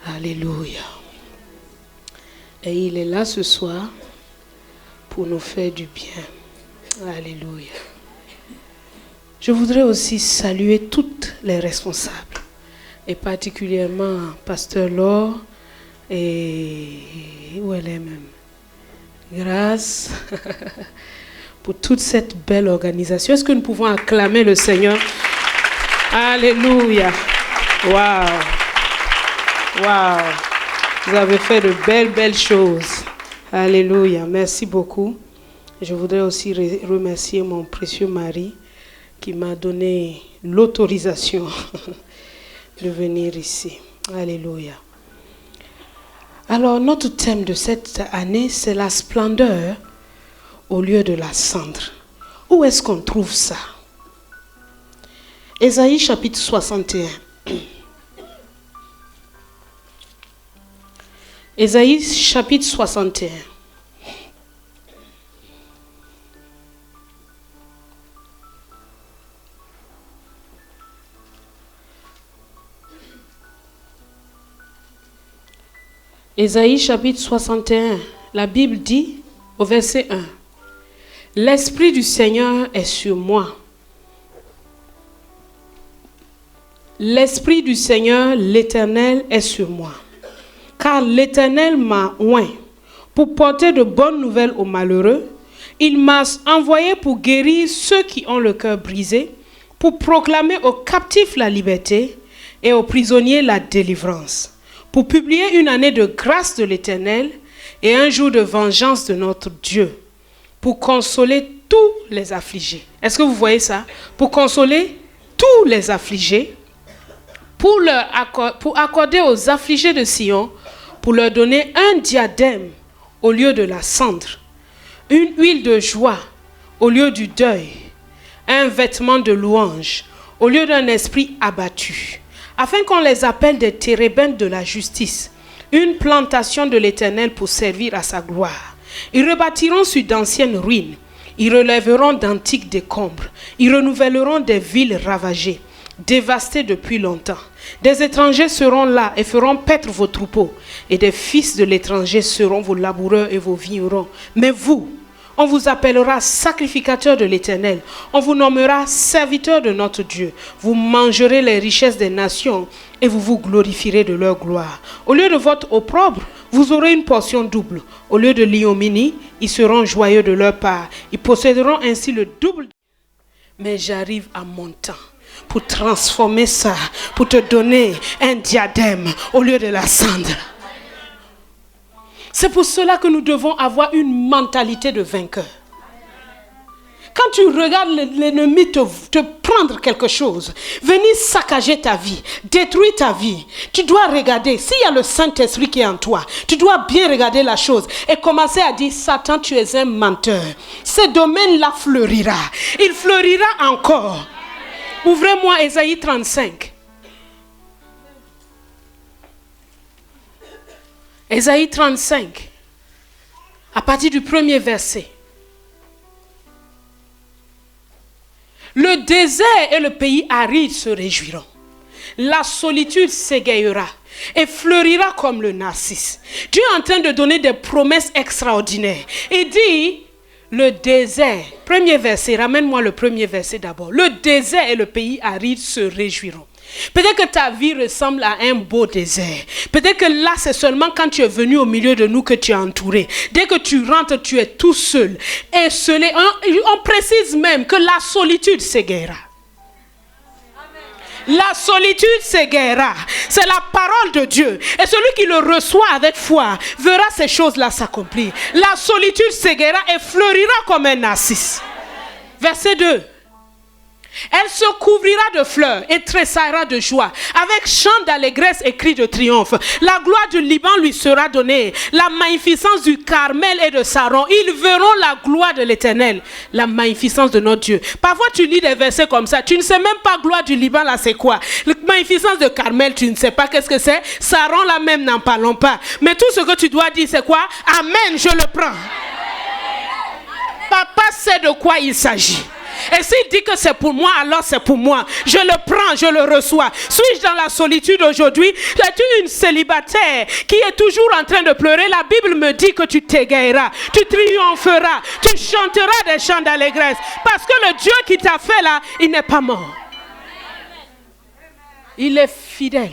Alléluia. Et il est là ce soir pour nous faire du bien. Alléluia. Je voudrais aussi saluer toutes les responsables, et particulièrement Pasteur Laure et où elle est même. Grâce pour toute cette belle organisation. Est-ce que nous pouvons acclamer le Seigneur? Alléluia. Waouh. Waouh. Vous avez fait de belles choses. Alléluia. Merci beaucoup. Je voudrais aussi remercier mon précieux mari qui m'a donné l'autorisation de venir ici. Alléluia. Alors, notre thème de cette année, c'est la splendeur au lieu de la cendre. Où est-ce qu'on trouve ça? Ésaïe chapitre 61. Ésaïe chapitre 61. Ésaïe chapitre 61, la Bible dit au verset 1, « L'Esprit du Seigneur est sur moi. L'Esprit du Seigneur, l'Éternel, est sur moi. Car l'Éternel m'a oint pour porter de bonnes nouvelles aux malheureux. Il m'a envoyé pour guérir ceux qui ont le cœur brisé, pour proclamer aux captifs la liberté et aux prisonniers la délivrance. Pour publier une année de grâce de l'Éternel et un jour de vengeance de notre Dieu, pour consoler tous les affligés. » Est-ce que vous voyez ça? Pour consoler tous les affligés, pour accorder aux affligés de Sion, pour leur donner un diadème au lieu de la cendre, une huile de joie au lieu du deuil, un vêtement de louange au lieu d'un esprit abattu, afin qu'on les appelle des térébintes de la justice, une plantation de l'Éternel pour servir à sa gloire. Ils rebâtiront sur d'anciennes ruines, ils relèveront d'antiques décombres, ils renouvelleront des villes ravagées, dévastées depuis longtemps. Des étrangers seront là et feront paître vos troupeaux, et des fils de l'étranger seront vos laboureurs et vos vignerons. Mais vous, on vous appellera sacrificateurs de l'Éternel. On vous nommera serviteurs de notre Dieu. Vous mangerez les richesses des nations et vous vous glorifierez de leur gloire. Au lieu de votre opprobre, vous aurez une portion double. Au lieu de l'ignominie, ils seront joyeux de leur part. Ils posséderont ainsi le double. Mais j'arrive à mon temps pour transformer ça, pour te donner un diadème au lieu de la cendre. C'est pour cela que nous devons avoir une mentalité de vainqueur. Quand tu regardes l'ennemi te prendre quelque chose, venir saccager ta vie, détruire ta vie, tu dois regarder, s'il y a le Saint-Esprit qui est en toi, tu dois bien regarder la chose et commencer à dire, Satan, tu es un menteur. Ce domaine-là fleurira. Il fleurira encore. Ouvrez-moi Ésaïe 35. Ésaïe 35, à partir du premier verset. Le désert et le pays aride se réjouiront. La solitude s'égayera et fleurira comme le narcisse. Dieu est en train de donner des promesses extraordinaires. Il dit, le désert, premier verset, ramène-moi le premier verset d'abord. Le désert et le pays aride se réjouiront. Peut-être que ta vie ressemble à un beau désert. Peut-être que là, c'est seulement quand tu es venu au milieu de nous que tu es entouré. Dès que tu rentres, tu es tout seul. Et on précise même que la solitude s'égayera. La solitude s'égayera. C'est la parole de Dieu. Et celui qui le reçoit avec foi verra ces choses-là s'accomplir. La solitude s'égayera et fleurira comme un narcisse. Verset 2. Elle se couvrira de fleurs et tressaillera de joie, avec chant d'allégresse et cris de triomphe. La gloire du Liban lui sera donnée, la magnificence du Carmel et de Saron. Ils verront la gloire de l'Éternel, la magnificence de notre Dieu. Parfois tu lis des versets comme ça, tu ne sais même pas gloire du Liban là c'est quoi. La magnificence de Carmel, tu ne sais pas qu'est-ce que c'est. Saron là même, n'en parlons pas. Mais tout ce que tu dois dire c'est quoi? Amen, je le prends. Papa sait de quoi il s'agit. Et s'il dit que c'est pour moi, alors c'est pour moi. Je le prends, je le reçois. Suis-je dans la solitude aujourd'hui? Es-tu une célibataire qui est toujours en train de pleurer? La Bible me dit que tu t'égayeras, tu triompheras, tu chanteras des chants d'allégresse. Parce que le Dieu qui t'a fait là, il n'est pas mort. Il est fidèle.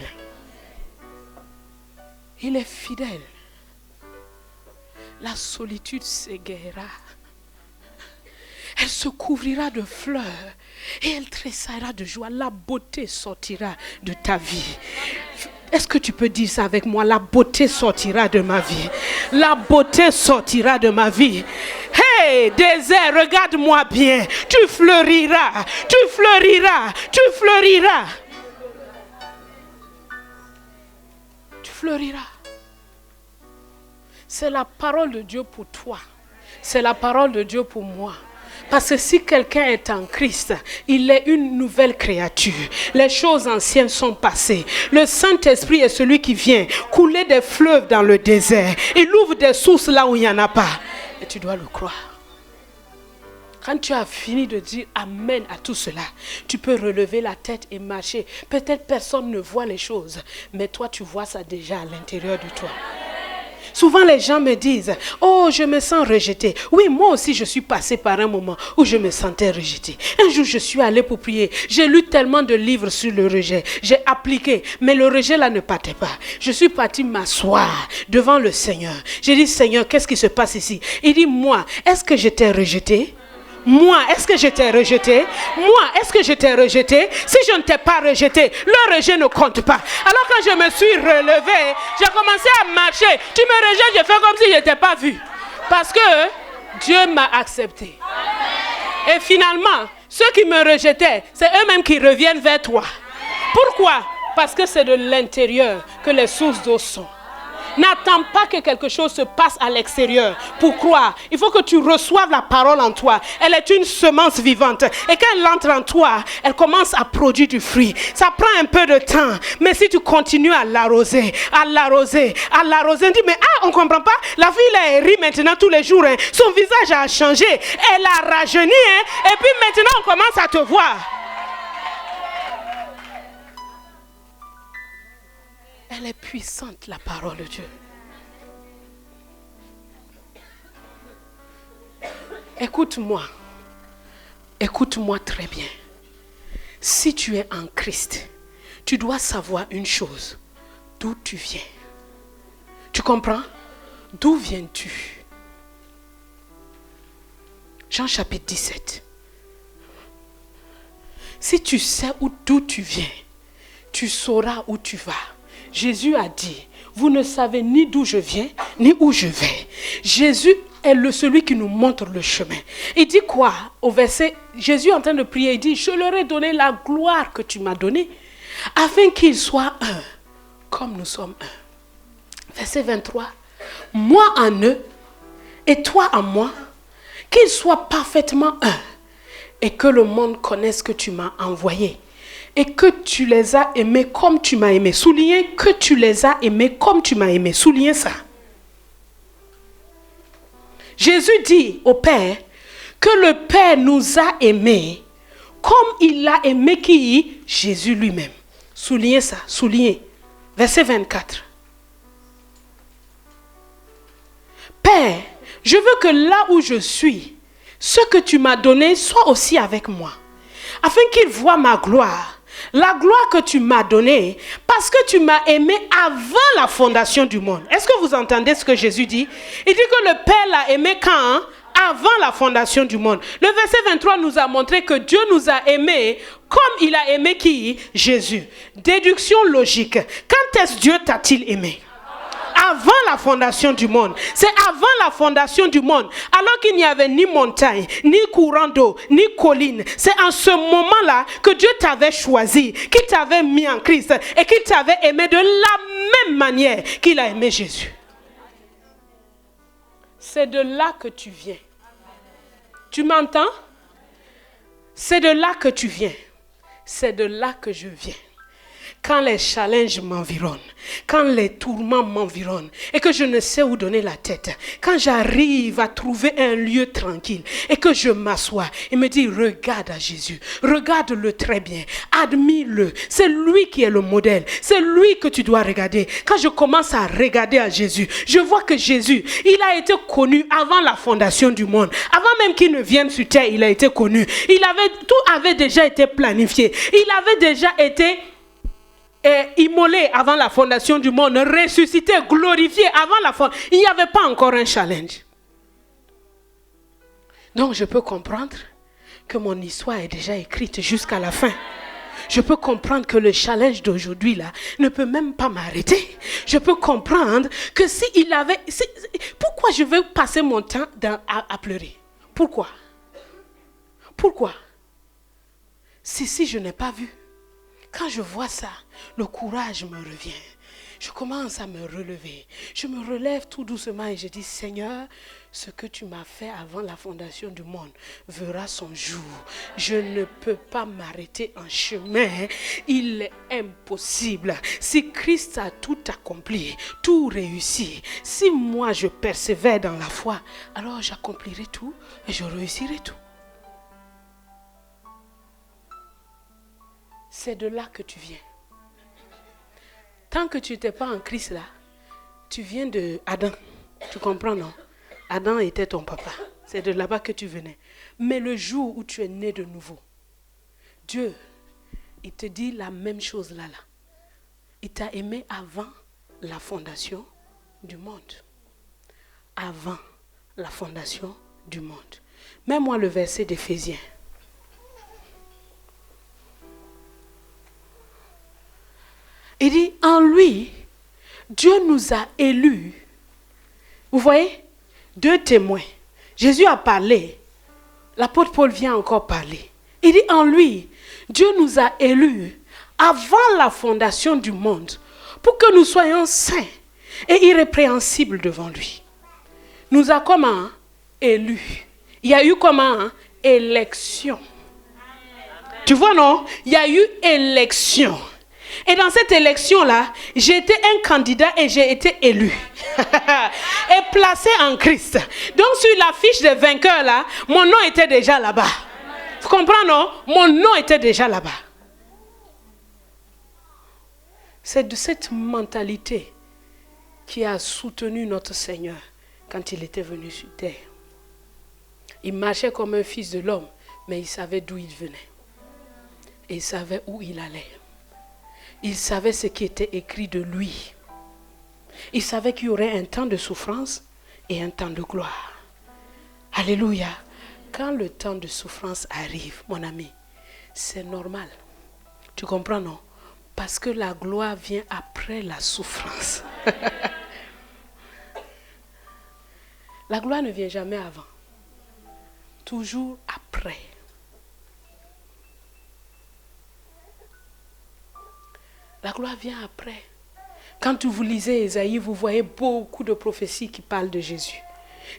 Il est fidèle. La solitude s'égayera. Elle se couvrira de fleurs et elle tressaillera de joie. La beauté sortira de ta vie. Est-ce que tu peux dire ça avec moi? La beauté sortira de ma vie. La beauté sortira de ma vie. Hey, désert, regarde-moi bien. Tu fleuriras, tu fleuriras, tu fleuriras. Tu fleuriras. C'est la parole de Dieu pour toi. C'est la parole de Dieu pour moi. Parce que si quelqu'un est en Christ, il est une nouvelle créature. Les choses anciennes sont passées. Le Saint-Esprit est celui qui vient couler des fleuves dans le désert. Il ouvre des sources là où il n'y en a pas. Et tu dois le croire. Quand tu as fini de dire Amen à tout cela, tu peux relever la tête et marcher. Peut-être personne ne voit les choses, mais toi tu vois ça déjà à l'intérieur de toi. Souvent les gens me disent, oh je me sens rejeté. Oui, moi aussi je suis passé par un moment où je me sentais rejeté. Un jour je suis allé pour prier. J'ai lu tellement de livres sur le rejet. J'ai appliqué, mais le rejet là ne partait pas. Je suis parti m'asseoir devant le Seigneur. J'ai dit, Seigneur, qu'est-ce qui se passe ici? Il dit, moi, est-ce que je t'ai rejeté? Moi, est-ce que je t'ai rejeté? Moi, est-ce que je t'ai rejeté? Si je ne t'ai pas rejeté, le rejet ne compte pas. Alors quand je me suis relevé, j'ai commencé à marcher. Tu me rejettes, je fais comme si je n'étais pas vu. Parce que Dieu m'a accepté. Et finalement, ceux qui me rejetaient, c'est eux-mêmes qui reviennent vers toi. Pourquoi? Parce que c'est de l'intérieur que les sources d'eau sont. N'attends pas que quelque chose se passe à l'extérieur pour croire. Il faut que tu reçoives la parole en toi. Elle est une semence vivante. Et quand elle entre en toi, elle commence à produire du fruit. Ça prend un peu de temps. Mais si tu continues à l'arroser, à l'arroser, à l'arroser, on dit, mais on ne comprend pas. La fille, elle rit maintenant tous les jours. Son visage a changé. Elle a rajeuni. Et puis maintenant, on commence à te voir. Elle est puissante, la parole de Dieu. Écoute-moi. Écoute-moi très bien. Si tu es en Christ, tu dois savoir une chose. D'où tu viens. Tu comprends? D'où viens-tu? Jean chapitre 17. Si tu sais d'où tu viens, tu sauras où tu vas. Jésus a dit, vous ne savez ni d'où je viens, ni où je vais. Jésus est celui qui nous montre le chemin. Il dit quoi? Au verset, Jésus est en train de prier, il dit, je leur ai donné la gloire que tu m'as donnée, afin qu'ils soient un, comme nous sommes un. Verset 23, moi en eux, et toi en moi, qu'ils soient parfaitement un, et que le monde connaisse que tu m'as envoyé. Et que tu les as aimés comme tu m'as aimé. Soulignez que tu les as aimés comme tu m'as aimé. Soulignez ça. Jésus dit au Père que le Père nous a aimés comme il a aimé qui? Jésus lui-même. Soulignez ça. Soulignez. Verset 24. Père, je veux que là où je suis, ce que tu m'as donné soit aussi avec moi. Afin qu'ils voient ma gloire. La gloire que tu m'as donnée, parce que tu m'as aimé avant la fondation du monde. Est-ce que vous entendez ce que Jésus dit? Il dit que le Père l'a aimé quand? Avant la fondation du monde. Le verset 23 nous a montré que Dieu nous a aimés comme il a aimé qui? Jésus. Déduction logique. Quand est-ce Dieu t'a-t-il aimé? Avant la fondation du monde. C'est avant la fondation du monde. Alors qu'il n'y avait ni montagne, ni courant d'eau, ni colline. C'est en ce moment-là que Dieu t'avait choisi, qu'il t'avait mis en Christ et qu'il t'avait aimé de la même manière qu'il a aimé Jésus. C'est de là que tu viens. Tu m'entends? C'est de là que tu viens. C'est de là que je viens. quand les challenges m'environnent, quand les tourments m'environnent et que je ne sais où donner la tête, quand j'arrive à trouver un lieu tranquille et que je m'assois et me dis regarde à Jésus, regarde-le très bien, admire-le, c'est lui qui est le modèle, c'est lui que tu dois regarder. Quand je commence à regarder à Jésus, je vois que Jésus, il a été connu avant la fondation du monde, avant même qu'il ne vienne sur terre, il a été connu, tout avait déjà été planifié, il avait déjà été immolé avant la fondation du monde, ressuscité, glorifié avant la fondation. Il n'y avait pas encore un challenge. Donc je peux comprendre que mon histoire est déjà écrite jusqu'à la fin. Je peux comprendre que le challenge d'aujourd'hui là ne peut même pas m'arrêter. Je peux comprendre que pourquoi je veux passer mon temps à pleurer? Pourquoi? Si je n'ai pas vu. Quand je vois ça, le courage me revient. Je commence à me relever. Je me relève tout doucement et je dis, Seigneur, ce que tu m'as fait avant la fondation du monde verra son jour. Je ne peux pas m'arrêter en chemin. Il est impossible. Si Christ a tout accompli, tout réussi, si moi je persévère dans la foi, alors j'accomplirai tout et je réussirai tout. C'est de là que tu viens. Tant que tu n'étais pas en Christ là, tu viens de Adam. Tu comprends, non? Adam était ton papa. C'est de là-bas que tu venais. Mais le jour où tu es né de nouveau, Dieu, il te dit la même chose là. Il t'a aimé avant la fondation du monde. Avant la fondation du monde. Mets-moi le verset d'Éphésiens. Il dit, en lui, Dieu nous a élus. Vous voyez? 2 témoins. Jésus a parlé. L'apôtre Paul vient encore parler. Il dit, en lui, Dieu nous a élus avant la fondation du monde pour que nous soyons saints et irrépréhensibles devant lui. Nous a comment? Élus. Il y a eu comment? Élection. Tu vois, non? Il y a eu élection. Et dans cette élection-là, j'ai été un candidat et j'ai été élu. Et placé en Christ. Donc sur la fiche de vainqueur là, mon nom était déjà là-bas. Vous comprenez, non? Mon nom était déjà là-bas. C'est de cette mentalité qui a soutenu notre Seigneur quand il était venu sur terre. Il marchait comme un fils de l'homme, mais il savait d'où il venait. Et il savait où il allait. Il savait ce qui était écrit de lui. Il savait qu'il y aurait un temps de souffrance et un temps de gloire. Alléluia. Quand le temps de souffrance arrive, mon ami, c'est normal. Tu comprends, non? Parce que la gloire vient après la souffrance. La gloire ne vient jamais avant. Toujours après. La gloire vient après. Quand vous lisez Ésaïe, vous voyez beaucoup de prophéties qui parlent de Jésus.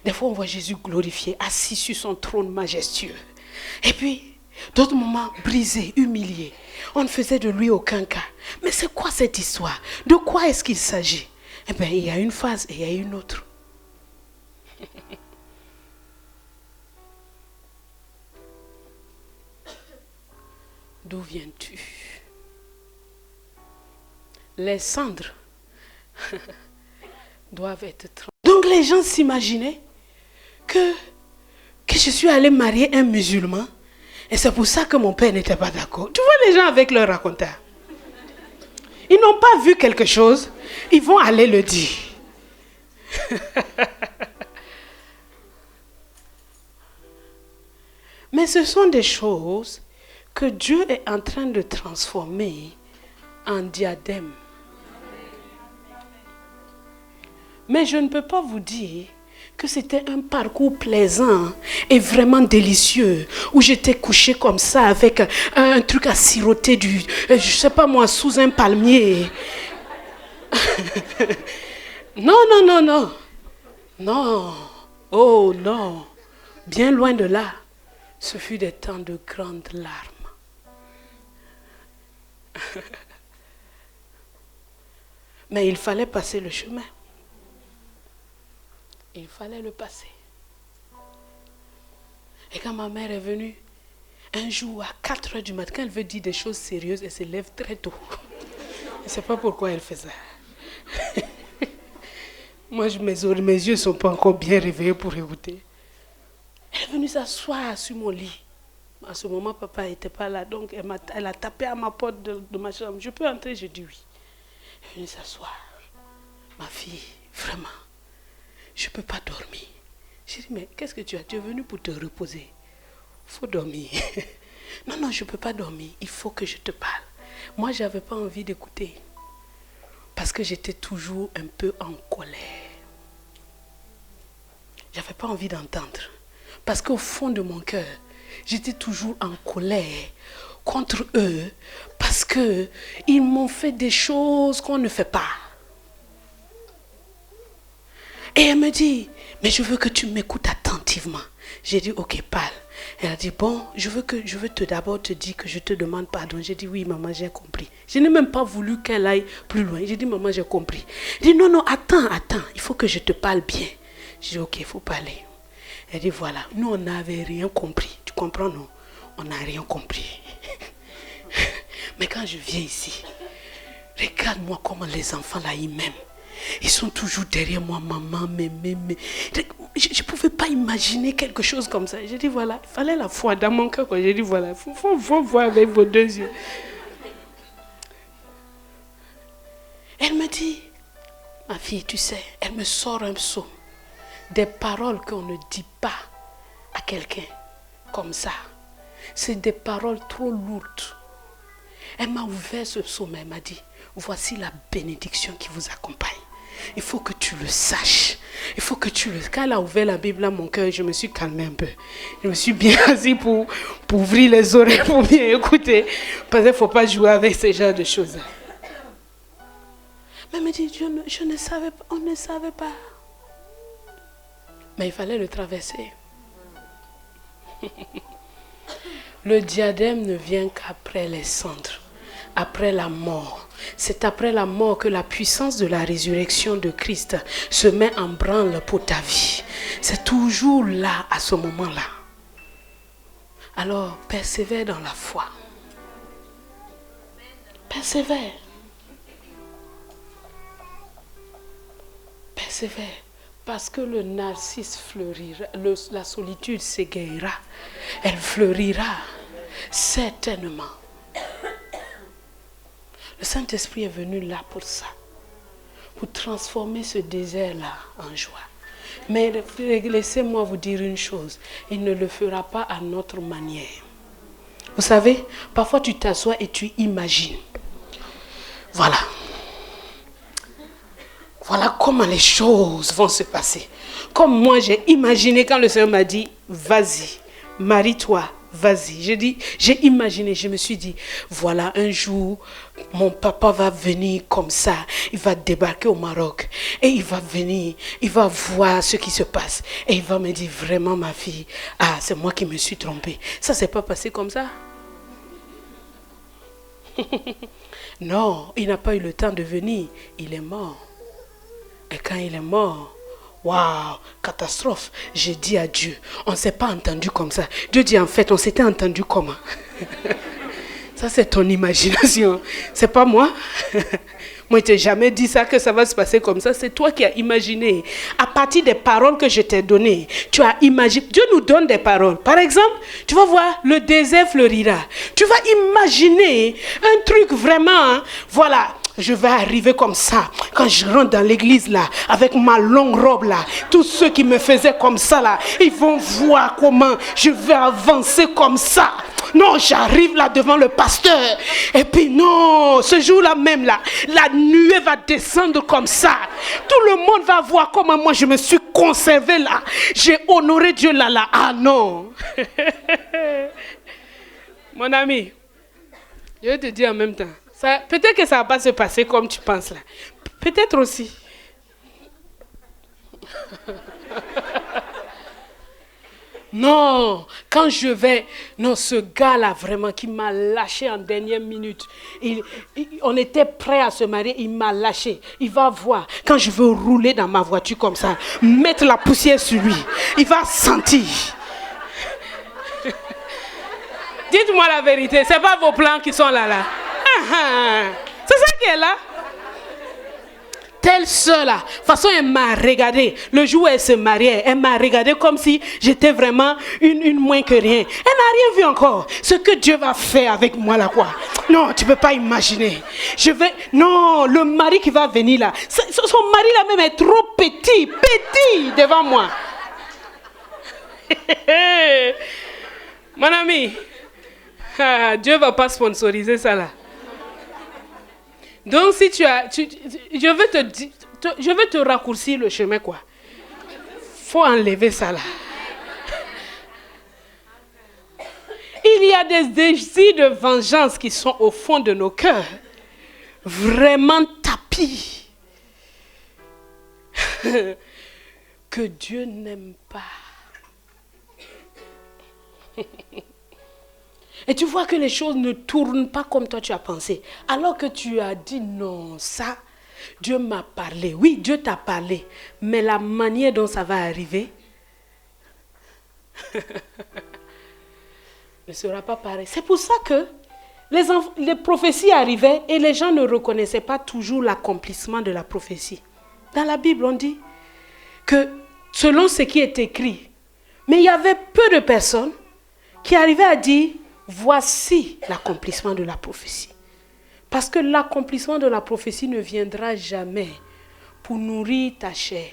Des fois, on voit Jésus glorifié, assis sur son trône majestueux. Et puis, d'autres moments, brisé, humilié. On ne faisait de lui aucun cas. Mais c'est quoi cette histoire? De quoi est-ce qu'il s'agit? Eh bien, il y a une phase et il y a une autre. D'où viens-tu? Les cendres doivent être trempées. Donc les gens s'imaginaient que je suis allée marier un musulman et c'est pour ça que mon père n'était pas d'accord. Tu vois les gens avec leur raconteur. Ils n'ont pas vu quelque chose, ils vont aller le dire. Mais ce sont des choses que Dieu est en train de transformer en diadème. Mais je ne peux pas vous dire que c'était un parcours plaisant et vraiment délicieux, où j'étais couchée comme ça avec un truc à siroter, je sais pas moi, sous un palmier. Non, non, non, non. Non. Oh non. Bien loin de là. Ce fut des temps de grandes larmes. Mais il fallait passer le chemin. Il fallait le passer. Et quand ma mère est venue, un jour à 4 heures du matin, quand elle veut dire des choses sérieuses, elle se lève très tôt. Je ne sais pas pourquoi elle fait ça. Moi, mes yeux ne sont pas encore bien réveillés pour écouter. Elle est venue s'asseoir sur mon lit. À ce moment, papa n'était pas là, donc elle a tapé à ma porte de ma chambre. Je peux entrer? Je dis oui. Elle est venue s'asseoir. Ma fille, vraiment, je ne peux pas dormir. J'ai dit, mais qu'est-ce que tu as? Tu es venue pour te reposer. Il faut dormir. Non, non, je ne peux pas dormir. Il faut que je te parle. Moi, je n'avais pas envie d'écouter. Parce que j'étais toujours un peu en colère. Je n'avais pas envie d'entendre. Parce qu'au fond de mon cœur, j'étais toujours en colère contre eux. Parce qu'ils m'ont fait des choses qu'on ne fait pas. Et elle me dit, mais je veux que tu m'écoutes attentivement. J'ai dit, ok, parle. Elle a dit, bon, je veux d'abord te dire que je te demande pardon. J'ai dit, oui, maman, j'ai compris. Je n'ai même pas voulu qu'elle aille plus loin. J'ai dit, maman, j'ai compris. Elle dit, non, non, attends, il faut que je te parle bien. J'ai dit, ok, il faut parler. Elle dit, voilà, nous, on n'avait rien compris. Tu comprends, non? On n'a rien compris. Mais quand je viens ici, regarde-moi comment les enfants là, ils m'aiment. Ils sont toujours derrière moi, maman, mémé. Je ne pouvais pas imaginer quelque chose comme ça. J'ai dit, voilà, il fallait la foi dans mon cœur. J'ai dit, voilà, il faut voir avec vos 2 yeux. Elle me dit, ma fille, tu sais, elle me sort un psaume. Des paroles qu'on ne dit pas à quelqu'un comme ça. C'est des paroles trop lourdes. Elle m'a ouvert ce psaume, elle m'a dit, voici la bénédiction qui vous accompagne. Il faut que tu le saches. Il faut que tu le... Quand elle a ouvert la Bible à mon cœur, je me suis calmée un peu. Je me suis bien assise pour ouvrir les oreilles, pour bien écouter. Parce qu'il ne faut pas jouer avec ce genre de choses. Mais elle me dit, je ne savais pas, on ne savait pas. Mais il fallait le traverser. Le diadème ne vient qu'après les cendres, après la mort. C'est après la mort que la puissance de la résurrection de Christ se met en branle pour ta vie. C'est toujours là, à ce moment-là. Alors, persévère dans la foi. Persévère. Persévère. Parce que le narcisse fleurira, la solitude s'égayera. Elle fleurira, certainement. Le Saint-Esprit est venu là pour ça. Pour transformer ce désert-là en joie. Mais laissez-moi vous dire une chose. Il ne le fera pas à notre manière. Vous savez, parfois tu t'assois et tu imagines. Voilà. Voilà comment les choses vont se passer. Comme moi j'ai imaginé quand le Seigneur m'a dit, vas-y, marie-toi, vas-y. J'ai imaginé, je me suis dit, voilà, un jour, mon papa va venir comme ça. Il va débarquer au Maroc. Et il va venir, il va voir ce qui se passe. Et il va me dire, vraiment ma fille, ah, c'est moi qui me suis trompée. Ça, c'est pas passé comme ça. Non, il n'a pas eu le temps de venir. Il est mort. Et quand il est mort, waouh, catastrophe. J'ai dit à Dieu, on ne s'est pas entendu comme ça. Dieu dit, en fait, on s'était entendu comment? Ça, c'est ton imagination. C'est pas moi. Moi, je t'ai jamais dit ça, que ça va se passer comme ça. C'est toi qui as imaginé. À partir des paroles que je t'ai données, tu as imaginé. Dieu nous donne des paroles. Par exemple, tu vas voir, le désert fleurira. Tu vas imaginer un truc vraiment, hein, voilà. Je vais arriver comme ça. Quand je rentre dans l'église là, avec ma longue robe là, tous ceux qui me faisaient comme ça là, ils vont voir comment je vais avancer comme ça. Non, j'arrive là devant le pasteur. Et puis non, ce jour-là même là, la nuée va descendre comme ça. Tout le monde va voir comment moi je me suis conservé là. J'ai honoré Dieu là. Ah non. Mon ami, je vais te dire en même temps. Peut-être que ça ne va pas se passer comme tu penses là. Peut-être aussi. Non, quand je vais... Non, ce gars-là, vraiment, qui m'a lâché en dernière minute. On était prêts à se marier, il m'a lâché. Il va voir, quand je veux rouler dans ma voiture comme ça, mettre la poussière sur lui, il va sentir. Dites-moi la vérité, ce n'est pas vos plans qui sont là. C'est ça qui est là. Telle soeur là, de toute façon elle m'a regardé. Le jour où elle se mariait, elle m'a regardé comme si j'étais vraiment une moins que rien. Elle n'a rien vu encore. Ce que Dieu va faire avec moi là quoi. Non, tu ne peux pas imaginer. Non, le mari qui va venir là, son mari là même est trop petit devant moi. Mon ami, Dieu ne va pas sponsoriser ça là. Donc si je veux te raccourcir le chemin quoi. Faut enlever ça là. Il y a des désirs de vengeance qui sont au fond de nos cœurs. Vraiment tapis. Que Dieu n'aime pas. Et tu vois que les choses ne tournent pas comme toi tu as pensé. Alors que tu as dit non, ça, Dieu m'a parlé. Oui, Dieu t'a parlé. Mais la manière dont ça va arriver ne sera pas pareil. C'est pour ça que les prophéties arrivaient et les gens ne reconnaissaient pas toujours l'accomplissement de la prophétie. Dans la Bible, on dit que selon ce qui est écrit, mais il y avait peu de personnes qui arrivaient à dire voici l'accomplissement de la prophétie. Parce que l'accomplissement de la prophétie ne viendra jamais pour nourrir ta chair.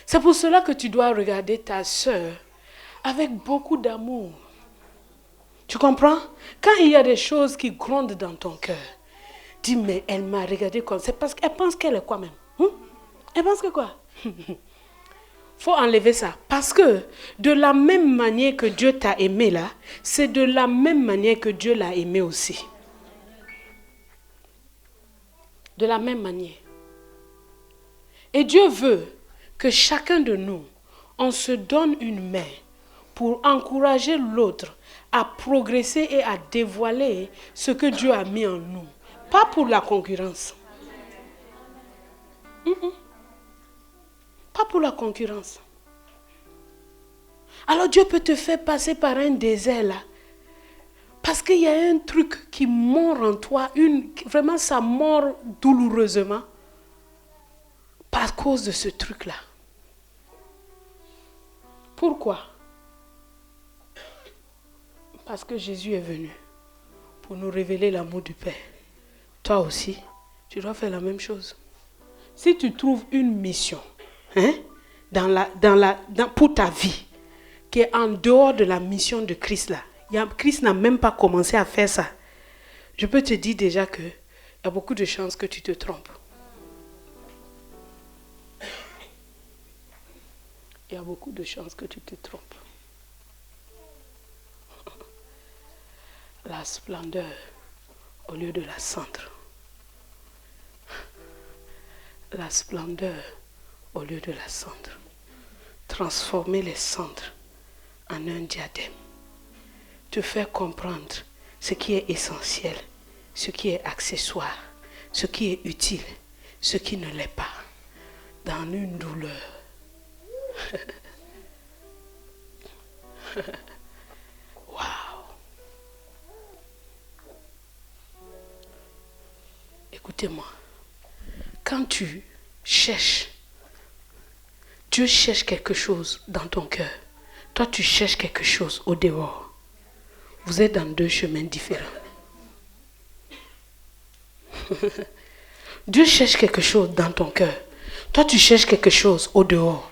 C'est pour cela que tu dois regarder ta soeur avec beaucoup d'amour. Tu comprends? Quand il y a des choses qui grondent dans ton cœur, dis mais elle m'a regardé comme ça. C'est parce qu'elle pense qu'elle est quoi même? Elle pense que quoi? Faut enlever ça. Parce que de la même manière que Dieu t'a aimé là, c'est de la même manière que Dieu l'a aimé aussi. De la même manière. Et Dieu veut que chacun de nous, on se donne une main pour encourager l'autre à progresser et à dévoiler ce que Dieu a mis en nous. Pas pour la concurrence. Pas pour la concurrence. Alors Dieu peut te faire passer par un désert là. Parce qu'il y a un truc qui mord en toi. Vraiment ça mord douloureusement. Par cause de ce truc là. Pourquoi? Parce que Jésus est venu pour nous révéler l'amour du Père. Toi aussi, tu dois faire la même chose. Si tu trouves une mission pour ta vie qui est en dehors de la mission de Christ là, Christ n'a même pas commencé à faire ça. Je peux te dire déjà qu'il y a beaucoup de chances que tu te trompes. Il y a beaucoup de chances que tu te trompes. La splendeur au lieu de la cendre. La splendeur au lieu de la cendre. Transformer les cendres en un diadème. Te faire comprendre ce qui est essentiel, ce qui est accessoire, ce qui est utile, ce qui ne l'est pas. Dans une douleur. Waouh! Écoutez-moi. Quand tu cherches, Dieu cherche quelque chose dans ton cœur. Toi, tu cherches quelque chose au dehors. Vous êtes dans deux chemins différents. Dieu cherche quelque chose dans ton cœur. Toi, tu cherches quelque chose au dehors.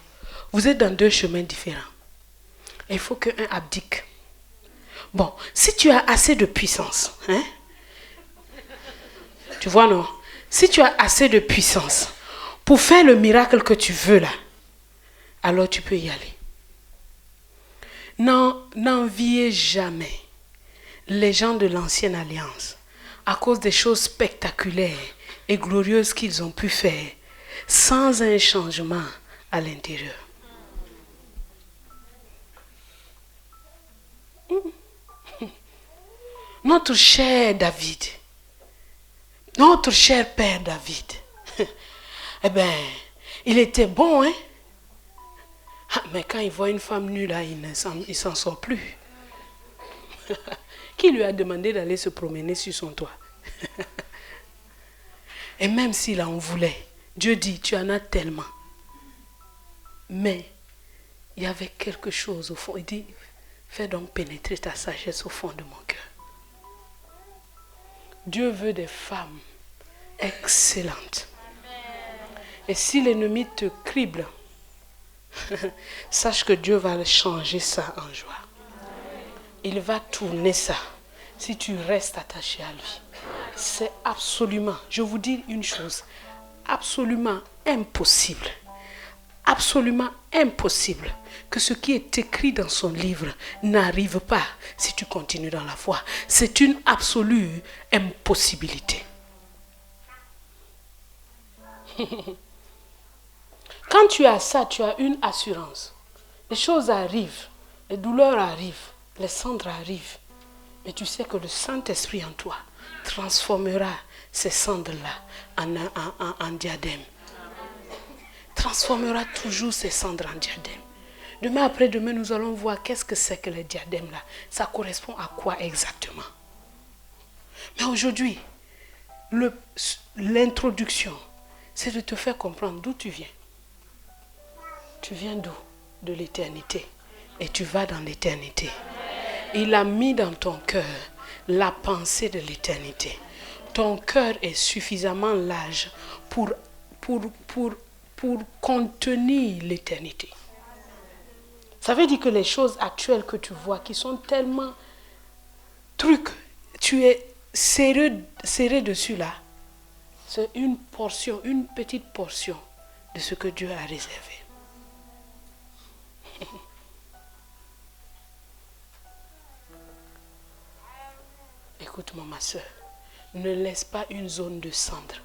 Vous êtes dans deux chemins différents. Et il faut qu'un abdique. Bon, si tu as assez de puissance, tu vois non? Si tu as assez de puissance pour faire le miracle que tu veux là, alors tu peux y aller. N'enviez jamais les gens de l'ancienne alliance à cause des choses spectaculaires et glorieuses qu'ils ont pu faire. sans un changement à l'intérieur. Notre cher David, notre cher père David, eh bien, il était bon, hein? Ah, mais quand il voit une femme nue là, il ne s'en sort plus. Qui lui a demandé d'aller se promener sur son toit? Et même s'il en voulait, Dieu dit, tu en as tellement. Mais il y avait quelque chose au fond. Il dit, fais donc pénétrer ta sagesse au fond de mon cœur. Dieu veut des femmes excellentes. Et si l'ennemi te crible, sache que Dieu va changer ça en joie. Il va tourner ça si tu restes attaché à lui. C'est absolument, je vous dis une chose, absolument impossible que ce qui est écrit dans son livre n'arrive pas si tu continues dans la foi. C'est une absolue impossibilité. Quand tu as ça, tu as une assurance. Les choses arrivent, les douleurs arrivent, les cendres arrivent. Mais tu sais que le Saint-Esprit en toi transformera ces cendres-là en diadème. Transformera toujours ces cendres en diadème. Demain après-demain, nous allons voir qu'est-ce que c'est que les diadèmes-là. Ça correspond à quoi exactement? Mais aujourd'hui, l'introduction, c'est de te faire comprendre d'où tu viens. Tu viens d'où? De l'éternité. Et tu vas dans l'éternité. Il a mis dans ton cœur la pensée de l'éternité. Ton cœur est suffisamment large pour contenir l'éternité. Ça veut dire que les choses actuelles que tu vois, qui sont tellement trucs, tu es serré dessus là. C'est une portion, une petite portion de ce que Dieu a réservé. Écoute-moi ma soeur, ne laisse pas une zone de cendre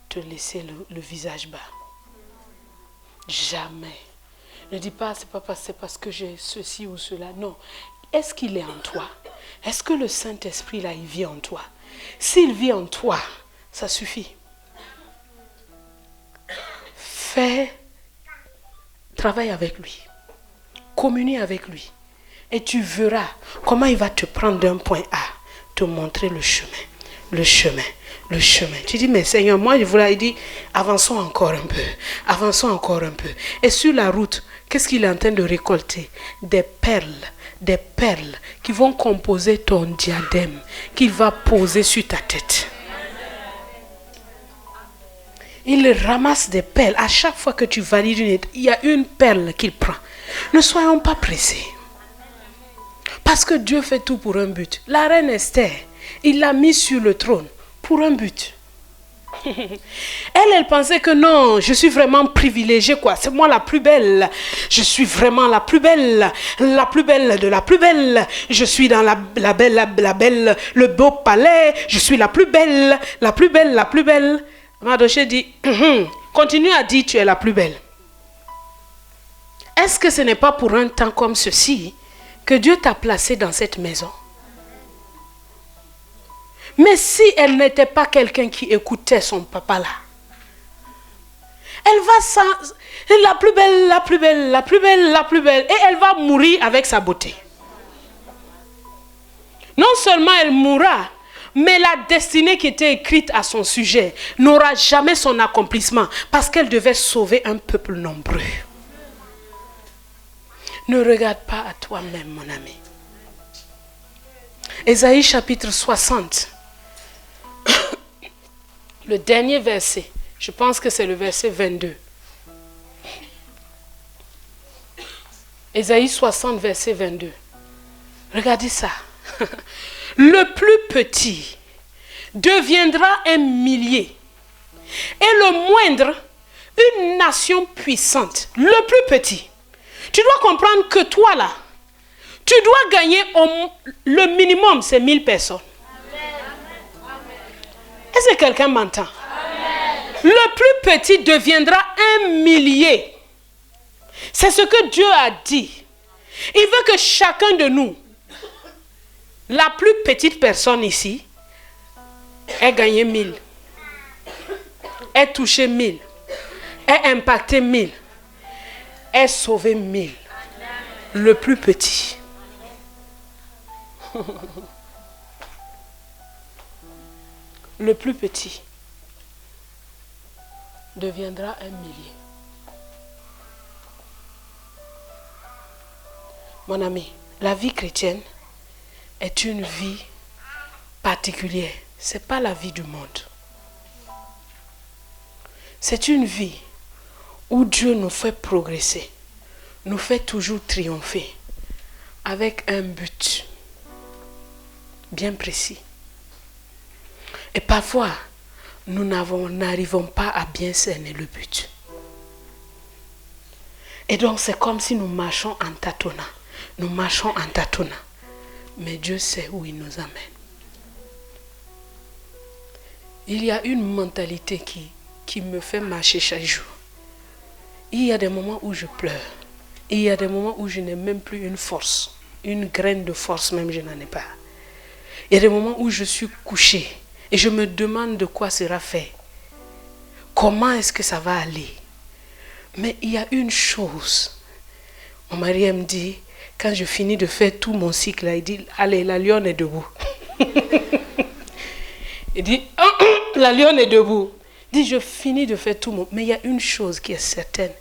te laisser le visage bas. Jamais. Ne dis pas c'est parce que j'ai ceci ou cela. Non. Est-ce qu'il est en toi? Est-ce que le Saint-Esprit là, il vit en toi? S'il vit en toi, ça suffit. Travaille avec lui. Communie avec lui. Et tu verras comment il va te prendre d'un point A, te montrer le chemin. Le chemin. Tu dis, mais Seigneur, moi je voulais, il dit, avançons encore un peu. Et sur la route, qu'est-ce qu'il est en train de récolter? Des perles qui vont composer ton diadème, qu'il va poser sur ta tête. Il ramasse des perles. À chaque fois que tu valides il y a une perle qu'il prend. Ne soyons pas pressés. Parce que Dieu fait tout pour un but. La reine Esther, il l'a mise sur le trône pour un but. Elle pensait que non, je suis vraiment privilégiée quoi. C'est moi la plus belle. Je suis vraiment la plus belle de la plus belle. Je suis dans la belle, le beau palais. Je suis la plus belle. Mardochée dit, continue à dire tu es la plus belle. Est-ce que ce n'est pas pour un temps comme ceci que Dieu t'a placé dans cette maison? Mais si elle n'était pas quelqu'un qui écoutait son papa là, elle va la plus belle, et elle va mourir avec sa beauté. Non seulement elle mourra, mais la destinée qui était écrite à son sujet n'aura jamais son accomplissement parce qu'elle devait sauver un peuple nombreux. Ne regarde pas à toi-même, mon ami. Ésaïe chapitre 60. Le dernier verset, je pense que c'est le verset 22. Ésaïe 60, verset 22. Regardez ça. Le plus petit deviendra un millier. Et le moindre, une nation puissante. Le plus petit. Tu dois comprendre que toi là, tu dois gagner le minimum, c'est 1000 personnes. Est-ce que quelqu'un m'entend? Le plus petit deviendra un millier. C'est ce que Dieu a dit. Il veut que chacun de nous, la plus petite personne ici, ait gagné 1000, ait touché 1000, ait impacté 1000, ait sauvé 1000. Le plus petit. Le plus petit deviendra un millier. Mon ami, la vie chrétienne est une vie particulière. Ce n'est pas la vie du monde. C'est une vie où Dieu nous fait progresser, nous fait toujours triompher avec un but bien précis. Et parfois, nous n'arrivons pas à bien cerner le but. Et donc, c'est comme si nous marchons en tâtonnant. Nous marchons en tâtonnant. Mais Dieu sait où il nous amène. Il y a une mentalité qui me fait marcher chaque jour. Il y a des moments où je pleure. Il y a des moments où je n'ai même plus une force. Une graine de force même, je n'en ai pas. Il y a des moments où je suis couchée. Et je me demande de quoi sera fait. Comment est-ce que ça va aller? Mais il y a une chose. Mon mari me dit, quand je finis de faire tout mon cycle, il dit, allez, la lionne est debout. Il dit, la lionne est debout. Il dit, je finis de faire tout mon... Mais il y a une chose qui est certaine.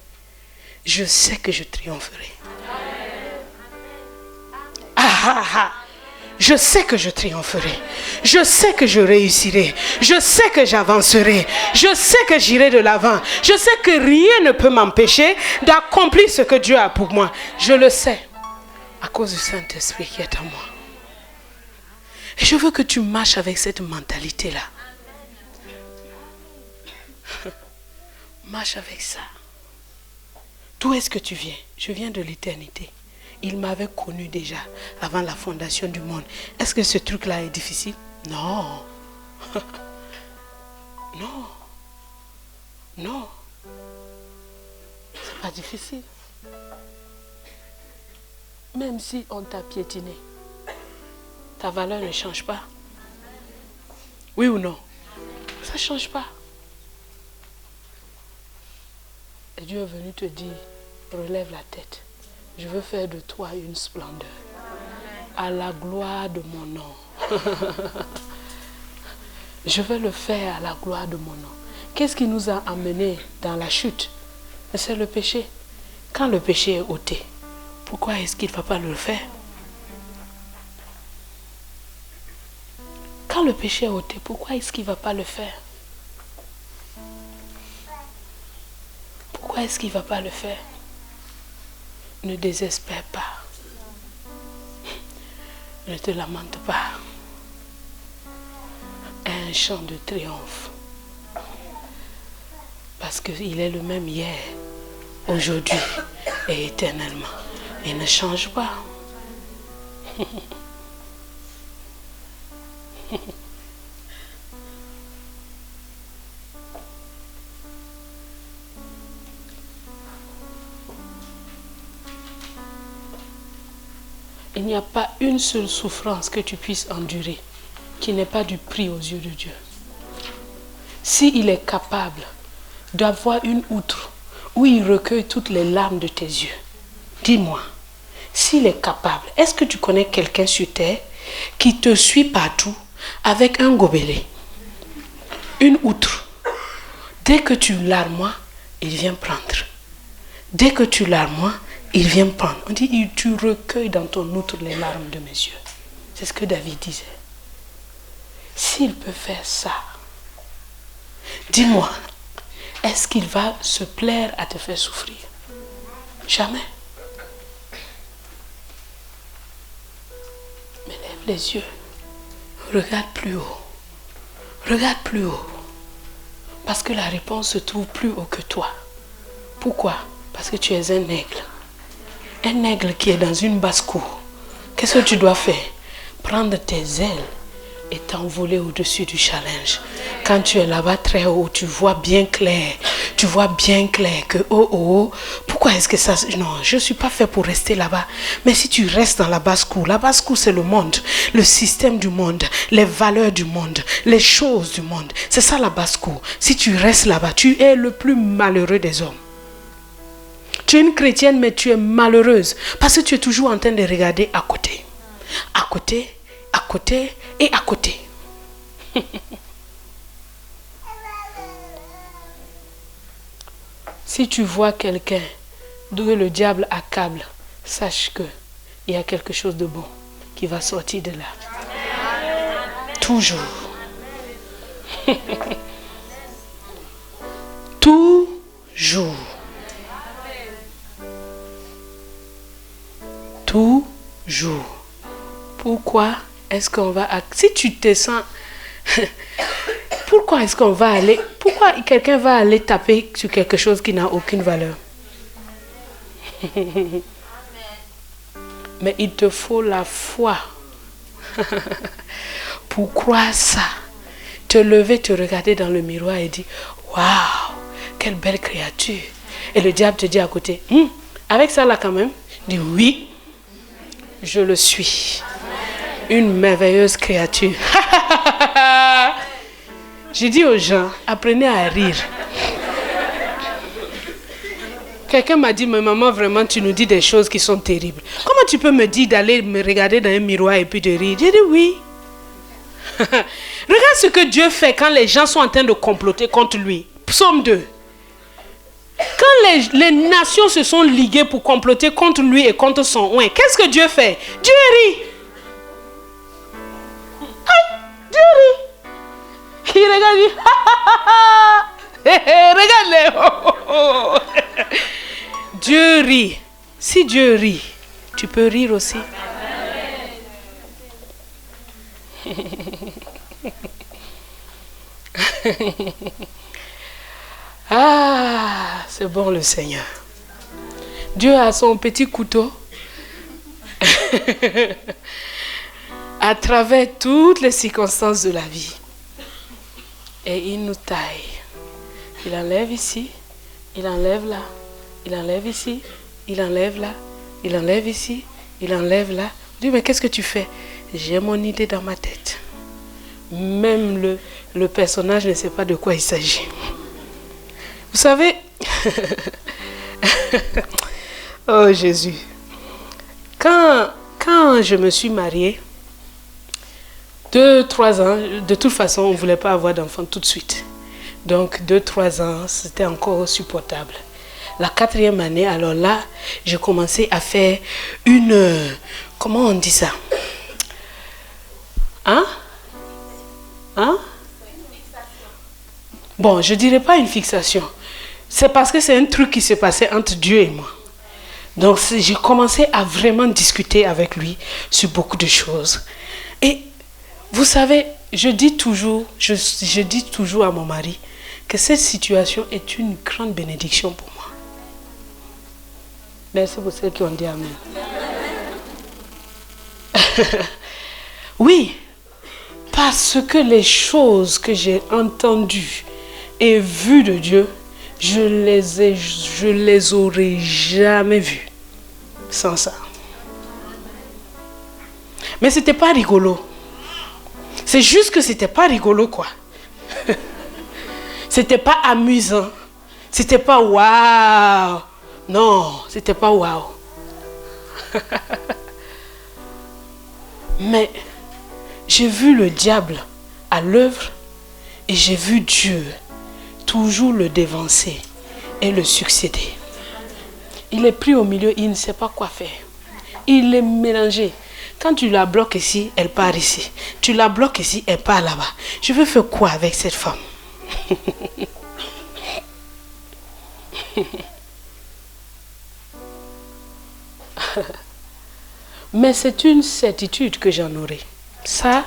Je sais que je triompherai. Je sais que je triompherai. Je sais que je réussirai. Je sais que j'avancerai. Je sais que j'irai de l'avant. Je sais que rien ne peut m'empêcher d'accomplir ce que Dieu a pour moi. Je le sais. À cause du Saint-Esprit qui est en moi. Et je veux que tu marches avec cette mentalité-là. Marche avec ça. D'où est-ce que tu viens? Je viens de l'éternité. Il m'avait connu déjà avant la fondation du monde. Est-ce que ce truc-là est difficile? Non. Non. Non. C'est pas difficile. Même si on t'a piétiné, ta valeur ne change pas. Oui ou non? Ça ne change pas. Et Dieu est venu te dire, relève la tête. Je veux faire de toi une splendeur. À la gloire de mon nom. Je veux le faire à la gloire de mon nom. Qu'est-ce qui nous a amenés dans la chute? C'est le péché. Quand le péché est ôté, pourquoi est-ce qu'il ne va pas le faire? Quand le péché est ôté, pourquoi est-ce qu'il ne va pas le faire? Pourquoi est-ce qu'il ne va pas le faire? Ne désespère pas. Ne te lamente pas. Un chant de triomphe. Parce qu'il est le même hier, aujourd'hui et éternellement. Il ne change pas. Il n'y a pas une seule souffrance que tu puisses endurer qui n'est pas du prix aux yeux de Dieu. S'il est capable d'avoir une outre où il recueille toutes les larmes de tes yeux, dis-moi, s'il est capable, est-ce que tu connais quelqu'un sur terre qui te suit partout avec un gobelet, une outre? Dès que tu larmoies, il vient prendre. Dès que tu larmoies, il vient prendre. On dit, tu recueilles dans ton outre les larmes de mes yeux. C'est ce que David disait. S'il peut faire ça, dis-moi, est-ce qu'il va se plaire à te faire souffrir? Jamais. Mais lève les yeux. Regarde plus haut. Regarde plus haut. Parce que la réponse se trouve plus haut que toi. Pourquoi? Parce que tu es un aigle. Un aigle qui est dans une basse-cour. Qu'est-ce que tu dois faire? Prendre tes ailes et t'envoler au-dessus du challenge. Quand tu es là-bas très haut, tu vois bien clair. Tu vois bien clair que, oh, pourquoi est-ce que ça... Non, je ne suis pas fait pour rester là-bas. Mais si tu restes dans la basse-cour c'est le monde, le système du monde, les valeurs du monde, les choses du monde. C'est ça la basse-cour. Si tu restes là-bas, tu es le plus malheureux des hommes. Tu es une chrétienne, mais tu es malheureuse. Parce que tu es toujours en train de regarder à côté. À côté, à côté et à côté. Si tu vois quelqu'un d'où le diable accable, sache que il y a quelque chose de bon qui va sortir de là. Toujours. Toujours. Toujours. Pourquoi est-ce qu'on va... Si tu te sens... Pourquoi est-ce qu'on va aller... Pourquoi quelqu'un va aller taper sur quelque chose qui n'a aucune valeur? Mais il te faut la foi pour croire ça. Te lever, te regarder dans le miroir et dire, waouh, quelle belle créature. Et le diable te dit à côté, avec ça là quand même, dis oui, je le suis. Une merveilleuse créature. J'ai dit aux gens, apprenez à rire. Quelqu'un m'a dit, mais maman, vraiment, tu nous dis des choses qui sont terribles. Comment tu peux me dire d'aller me regarder dans un miroir et puis de rire? J'ai dit oui. Regarde ce que Dieu fait quand les gens sont en train de comploter contre lui. Psaume 2. Quand les nations se sont liguées pour comploter contre lui et contre son oint, qu'est-ce que Dieu fait? Dieu rit. Dieu rit. Il regarde, il dit, regarde-les. Dieu rit. Si Dieu rit, tu peux rire aussi. Ah, c'est bon le Seigneur. Dieu a son petit couteau. À travers toutes les circonstances de la vie. Et il nous taille. Il enlève ici, il enlève là, il enlève ici, il enlève là, il enlève ici, il enlève là. Je dis, mais qu'est-ce que tu fais? J'ai mon idée dans ma tête. Même le personnage ne sait pas de quoi il s'agit. Vous savez, oh Jésus, quand je me suis mariée, 2-3 ans, de toute façon, on ne voulait pas avoir d'enfant tout de suite. Donc, 2-3 ans, c'était encore supportable. La 4e année, alors là, j'ai commencé à faire une... Comment on dit ça? Hein? Bon, je ne dirais pas une fixation. C'est parce que c'est un truc qui se passait entre Dieu et moi. Donc, j'ai commencé à vraiment discuter avec lui sur beaucoup de choses. Et vous savez, je dis toujours à mon mari que cette situation est une grande bénédiction pour moi. Merci pour ceux qui ont dit amen. Oui, parce que les choses que j'ai entendues et vues de Dieu, je les aurais jamais vues sans ça. Mais c'était pas rigolo. C'est juste que c'était pas rigolo, quoi. C'était pas amusant. C'était pas waouh. Non, c'était pas waouh. Mais j'ai vu le diable à l'œuvre et j'ai vu Dieu toujours le dévancer et le succéder. Il est pris au milieu, il ne sait pas quoi faire. Il est mélangé. Quand tu la bloques ici, elle part ici. Tu la bloques ici, elle part là-bas. Je veux faire quoi avec cette femme? Mais c'est une certitude que j'en aurai. Ça,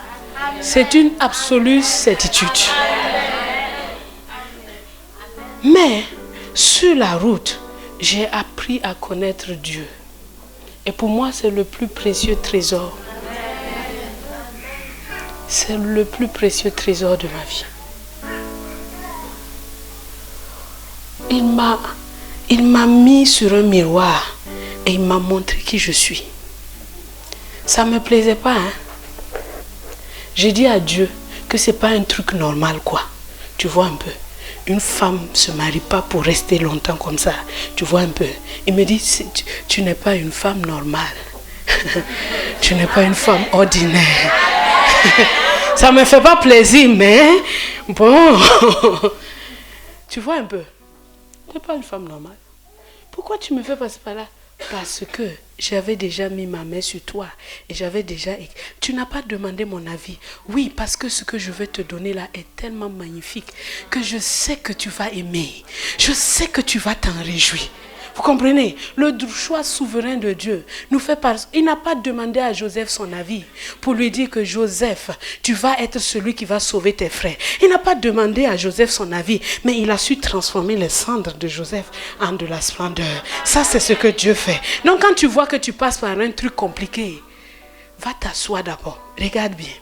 c'est une absolue certitude. Mais sur la route, j'ai appris à connaître Dieu. Et pour moi, c'est le plus précieux trésor. C'est le plus précieux trésor de ma vie. il m'a mis sur un miroir et il m'a montré qui je suis. Ça ne me plaisait pas. Hein? J'ai dit à Dieu que ce n'est pas un truc normal, quoi. Tu vois un peu. Une femme ne se marie pas pour rester longtemps comme ça. Tu vois un peu. Il me dit, tu n'es pas une femme normale. Tu n'es pas une femme ordinaire. Ça ne me fait pas plaisir, mais bon. Tu vois un peu. Tu n'es pas une femme normale. Pourquoi tu me fais passer par là? Parce que j'avais déjà mis ma main sur toi et j'avais déjà... Tu n'as pas demandé mon avis. Oui, parce que ce que je vais te donner là est tellement magnifique que je sais que tu vas aimer. Je sais que tu vas t'en réjouir. Vous comprenez? Le choix souverain de Dieu nous fait part. Il n'a pas demandé à Joseph son avis pour lui dire que Joseph, tu vas être celui qui va sauver tes frères. Il n'a pas demandé à Joseph son avis, mais il a su transformer les cendres de Joseph en de la splendeur. Ça, c'est ce que Dieu fait. Donc, quand tu vois que tu passes par un truc compliqué, va t'asseoir d'abord. Regarde bien.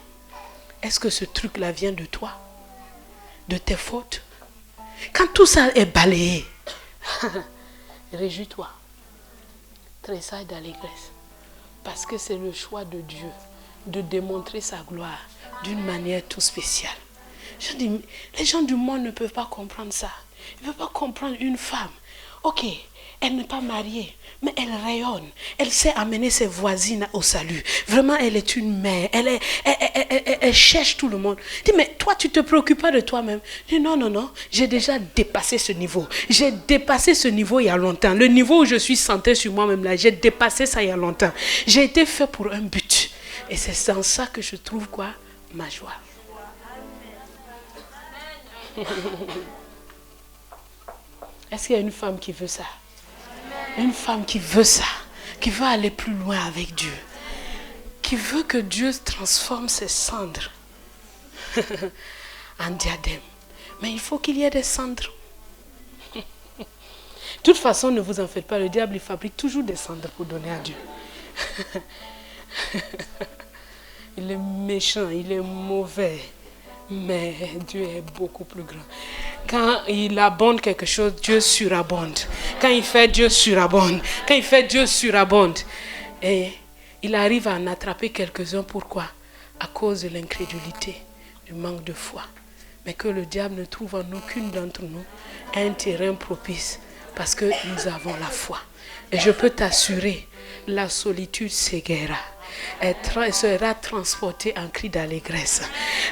Est-ce que ce truc-là vient de toi? De tes fautes? Quand tout ça est balayé, réjouis-toi, tressaille d'allégresse, parce que c'est le choix de Dieu de démontrer sa gloire d'une manière tout spéciale. Je dis, les gens du monde ne peuvent pas comprendre ça. Ils ne peuvent pas comprendre une femme. Ok, elle n'est pas mariée, mais elle rayonne. Elle sait amener ses voisines au salut. Vraiment, elle est une mère. Elle cherche tout le monde. Dis, mais toi, tu ne te préoccupes pas de toi-même. Dis, non, j'ai déjà dépassé ce niveau. J'ai dépassé ce niveau il y a longtemps. Le niveau où je suis centrée sur moi-même là, j'ai dépassé ça il y a longtemps. J'ai été fait pour un but. Et c'est dans ça que je trouve quoi? Ma joie. Est-ce qu'il y a une femme qui veut ça? Une femme qui veut ça, qui veut aller plus loin avec Dieu, qui veut que Dieu transforme ses cendres en diadème. Mais il faut qu'il y ait des cendres. De toute façon, ne vous en faites pas, le diable il fabrique toujours des cendres pour donner à Dieu. Il est méchant, il est mauvais, mais Dieu est beaucoup plus grand. Quand il abonde quelque chose, Dieu surabonde. Quand il fait, Dieu surabonde. Quand il fait, Dieu surabonde. Et il arrive à en attraper quelques-uns. Pourquoi? À cause de l'incrédulité, du manque de foi. Mais que le diable ne trouve en aucune d'entre nous un terrain propice. Parce que nous avons la foi. Et je peux t'assurer, la solitude s'égaira. Elle sera transportée en cri d'allégresse.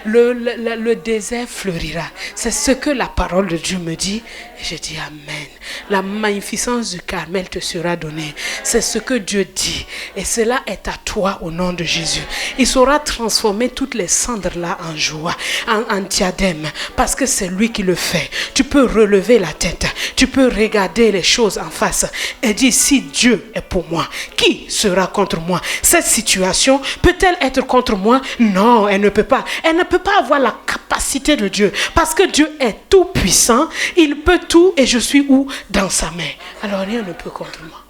Le désert fleurira. C'est ce que la parole de Dieu me dit. Et je dis Amen. La magnificence du Carmel te sera donnée. C'est ce que Dieu dit. Et cela est à toi au nom de Jésus. Il saura transformer toutes les cendres là en joie, en diadème. Parce que c'est lui qui le fait. Tu peux relever la tête. Tu peux regarder les choses en face. Et dire si Dieu est pour moi, qui sera contre moi? Cette situation peut-elle être contre moi? Non, elle ne peut pas. Elle ne peut pas avoir la capacité de Dieu. Parce que Dieu est tout puissant. Il peut tout et je suis où? Dans sa main. Alors rien ne peut contre moi.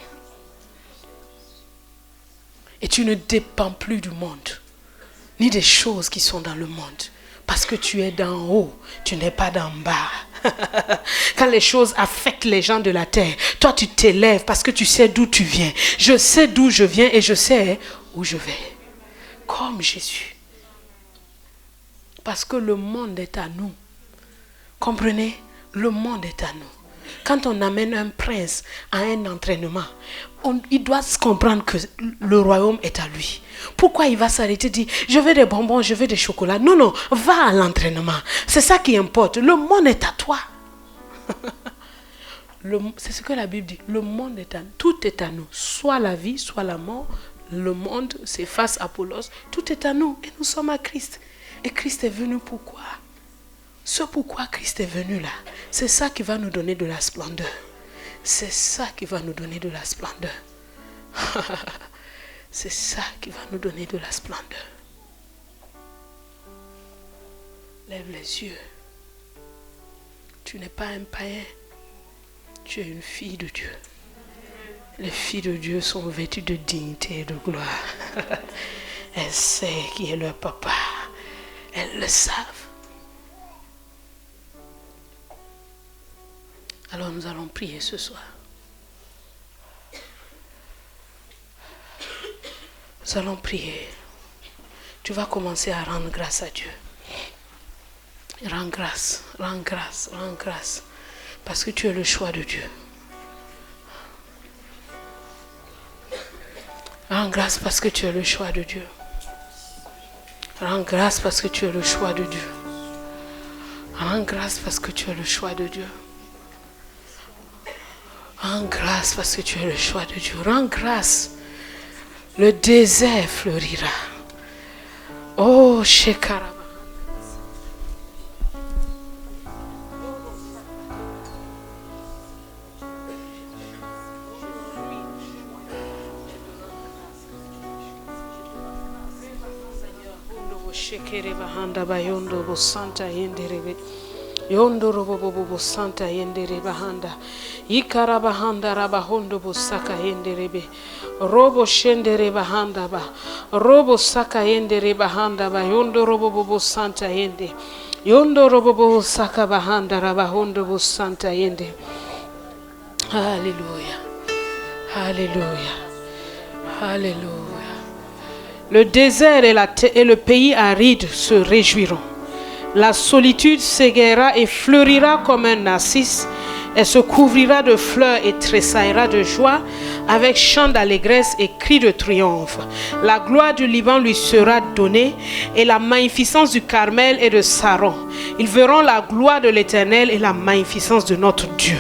Et tu ne dépends plus du monde. Ni des choses qui sont dans le monde. Parce que tu es d'en haut. Tu n'es pas d'en bas. Quand les choses affectent les gens de la terre, toi tu t'élèves parce que tu sais d'où tu viens. Je sais d'où je viens et je sais où je vais. Comme Jésus. Parce que le monde est à nous. Comprenez? Le monde est à nous. Quand on amène un prince à un entraînement, il doit comprendre que le royaume est à lui. Pourquoi il va s'arrêter et dire je veux des bonbons, je veux des chocolats? Non, va à l'entraînement. C'est ça qui importe. Le monde est à toi. C'est ce que la Bible dit. Le monde est à nous. Tout est à nous. Soit la vie, soit la mort. Le monde, c'est face à Apollos. Tout est à nous. Et nous sommes à Christ. Et Christ est venu pourquoi? Ce pourquoi Christ est venu là, c'est ça qui va nous donner de la splendeur. C'est ça qui va nous donner de la splendeur. C'est ça qui va nous donner de la splendeur. Lève les yeux. Tu n'es pas un païen. Tu es une fille de Dieu. Les filles de Dieu sont vêtues de dignité et de gloire. Elles savent qui est leur papa. Elles le savent. Alors nous allons prier ce soir. Nous allons prier. Tu vas commencer à rendre grâce à Dieu. Rends grâce, rends grâce, rends grâce. Parce que tu es le choix de Dieu. Rends grâce parce que tu es le choix de Dieu. Rends grâce parce que tu es le choix de Dieu. Rends grâce parce que tu es le choix de Dieu. Rends grâce parce que tu es le choix de Dieu. Rends grâce. Le désert fleurira. Oh, Shekaraba. Bahanda bayondo bo santa yenderebe yondo robo bo santa yendere bahanda ikara bahanda rabahondo bo saka yenderebe robo shendere bahanda ba robo saka yendere bahanda ba yondo robo bo santa yende yondo robo bo saka bahanda rabahondo bo santa yende. Alléluia, alléluia, alléluia. Le désert et le pays aride se réjouiront. La solitude s'égaiera et fleurira comme un narcisse. Elle se couvrira de fleurs et tressaillera de joie avec chants d'allégresse et cris de triomphe. La gloire du Liban lui sera donnée et la magnificence du Carmel et de Saron. Ils verront la gloire de l'Éternel et la magnificence de notre Dieu.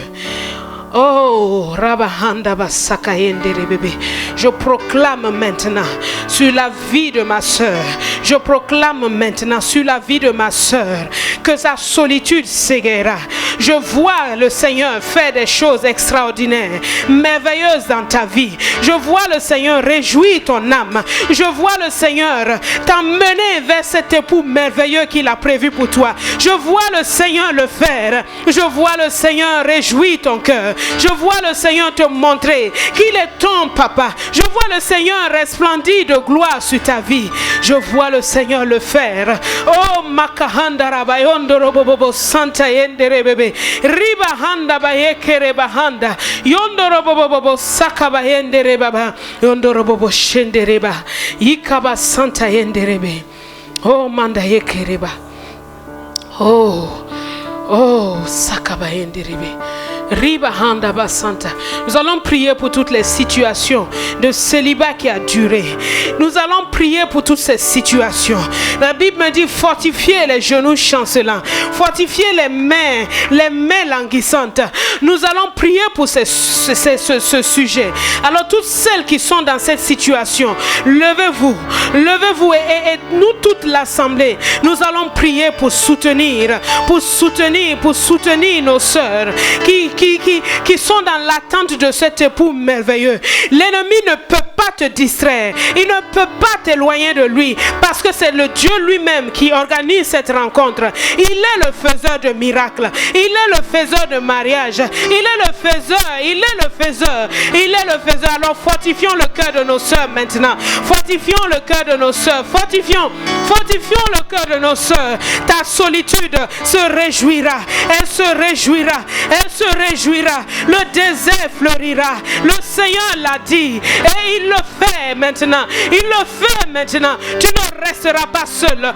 Oh, Rabahanda Basaka Yendere bébé. Je proclame maintenant sur la vie de ma sœur. Je proclame maintenant sur la vie de ma sœur que sa solitude s'égaira. Je vois le Seigneur faire des choses extraordinaires, merveilleuses dans ta vie. Je vois le Seigneur réjouir ton âme. Je vois le Seigneur t'emmener vers cet époux merveilleux qu'il a prévu pour toi. Je vois le Seigneur le faire. Je vois le Seigneur réjouir ton cœur. Je vois le Seigneur te montrer qu'il est ton papa. Je vois le Seigneur resplendir de gloire sur ta vie. Je vois le Seigneur le faire. Oh, makahanda rabayondo robobobo santa yendere bebe. Riba handa bayekere bahanda. Yondo robobobo sakaba yendere baba. Yondo robobo shendere ba. Ikaba santa yendere be. Oh, manda yekere ba. Oh, oh, sakaba yendere be. Nous allons prier pour toutes les situations de célibat qui a duré. Nous allons prier pour toutes ces situations. La Bible me dit fortifier les genoux chancelants, fortifier les mains languissantes. Nous allons prier pour ce sujet. Alors toutes celles qui sont dans cette situation, levez-vous et nous toute l'assemblée, nous allons prier pour soutenir nos sœurs qui sont dans l'attente de cet époux merveilleux. L'ennemi ne peut pas te distraire. Il ne peut pas t'éloigner de lui parce que c'est le Dieu lui-même qui organise cette rencontre. Il est le faiseur de miracles. Il est le faiseur de mariage. Il est le faiseur. Alors fortifions le cœur de nos sœurs maintenant. Fortifions le cœur de nos sœurs. Fortifions le cœur de nos sœurs. Ta solitude se réjouira. Elle se réjouira. Le désert fleurira. Le Seigneur l'a dit et il le fait maintenant. Tu ne resteras pas seul.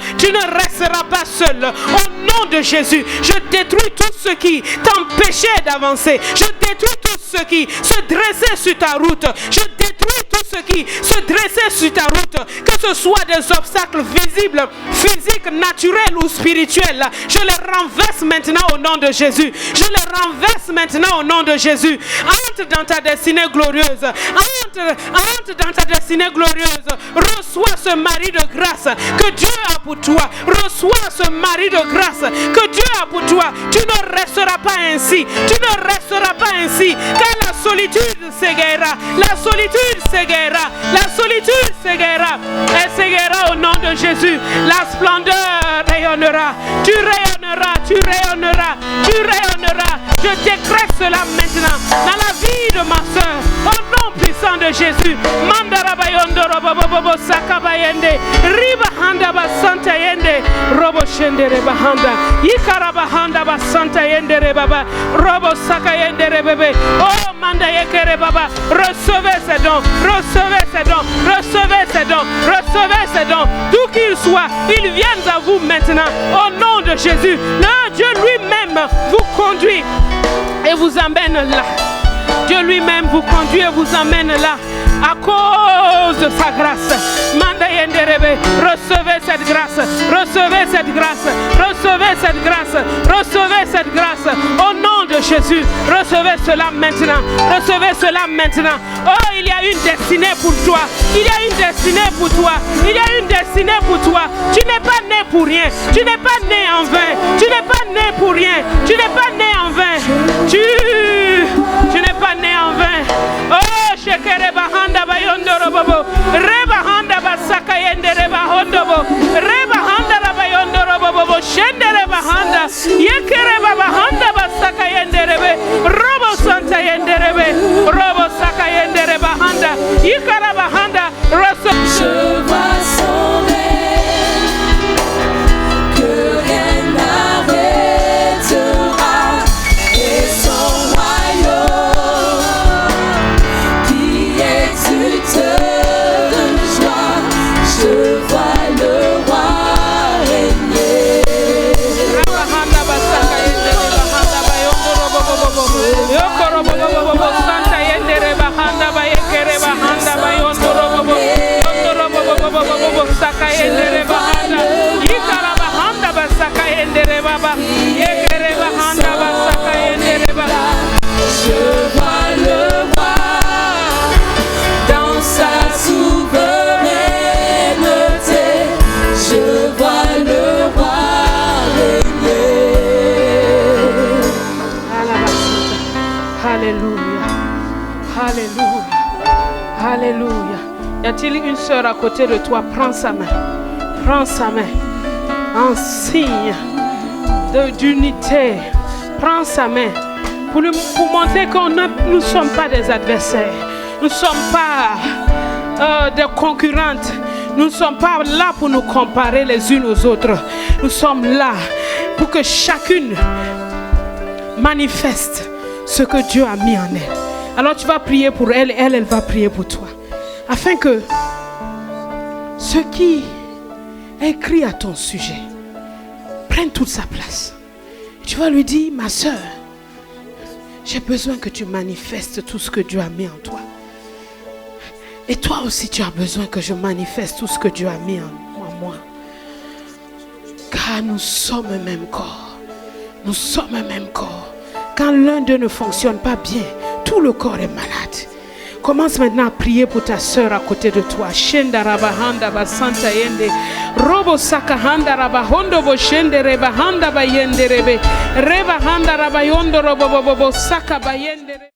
Au nom de Jésus, je détruis tout ce qui t'empêchait d'avancer. Je détruis tout ce qui se dressait sur ta route. Je détruis tout ce qui se dressait sur ta route. Que ce soit des obstacles visibles, physiques, naturels ou spirituels. Je les renverse maintenant au nom de Jésus. Entre dans ta destinée glorieuse. Entre dans ta destinée glorieuse. Reçois ce mari de grâce que Dieu a pour toi. Reçois ce mari de grâce que Dieu a pour toi. Tu ne resteras pas ainsi. Car la solitude s'égaira. Elle s'égaira au nom de Jésus. La splendeur rayonnera. Tu rayonneras. Je décrète cela maintenant dans la vie de ma soeur. Au nom puissant sang de Jésus. Mandaraba yondoro bobo sakaba yende. Riba handa ba santa yende. Robo shendere bahanda. Ikaraba handa ba santa yende baba. Robo saka yende bébé. Oh manda yekere baba. Recevez ces dons. Recevez ces dons. Recevez ces dons. Recevez ces dons. D'où qu'ils soient, ils viennent à vous maintenant. Au nom de Jésus. Le Dieu lui-même vous conduit et vous amène là. Dieu lui-même vous conduit et vous amène là. À cause de sa grâce. Manda yenderebe. Recevez cette grâce. Recevez cette grâce. Recevez cette grâce. Recevez cette grâce. Au nom de Jésus. Recevez cela maintenant. Recevez cela maintenant. Oh, il y a une destinée pour toi. Il y a une destinée pour toi. Il y a une destinée pour toi. Tu n'es pas né pour rien. Tu n'es pas né en vain. Tu n'es pas né pour rien. Tu n'es pas né en vain. Tu n'es pas né en vain. Oh, shekere bahanda bayondoro bobo. Reba handa basaka yendere bahondobo. Reba handa bayondoro bobo. Shendere bahanda. Yekere bahanda basaka yendere be. Robo santa yendere be. Robo saka yendere bahanda. Yikara bahanda. Je vois son règne, que rien n'arrêtera, et son royaume qui exulte de joie. Je vois le roi régner. Je vois le roi dans sa souveraineté. Je vois le roi régner. Alléluia. Alléluia. Alléluia. Y a-t-il une sœur à côté de toi? Prends sa main. Prends sa main. En signe d'unité. Prends sa main. Pour montrer que nous ne sommes pas des adversaires. Nous ne sommes pas des concurrentes. Nous ne sommes pas là pour nous comparer les unes aux autres. Nous sommes là pour que chacune manifeste ce que Dieu a mis en elle. Alors tu vas prier pour elle et elle va prier pour toi. Afin que ce qui est écrit à ton sujet prenne toute sa place. Tu vas lui dire, ma soeur, j'ai besoin que tu manifestes tout ce que Dieu a mis en toi. Et toi aussi, tu as besoin que je manifeste tout ce que Dieu a mis en moi. Car nous sommes un même corps. Nous sommes un même corps. Quand l'un d'eux ne fonctionne pas bien, tout le corps est malade. Commence maintenant à prier pour ta soeur à côté de toi. Shenda rabahanda basanta yende. Robo sakahanda rabahondo bo shende rebahanda bayende rebe. Rebahanda rabayondo robo saka bayende.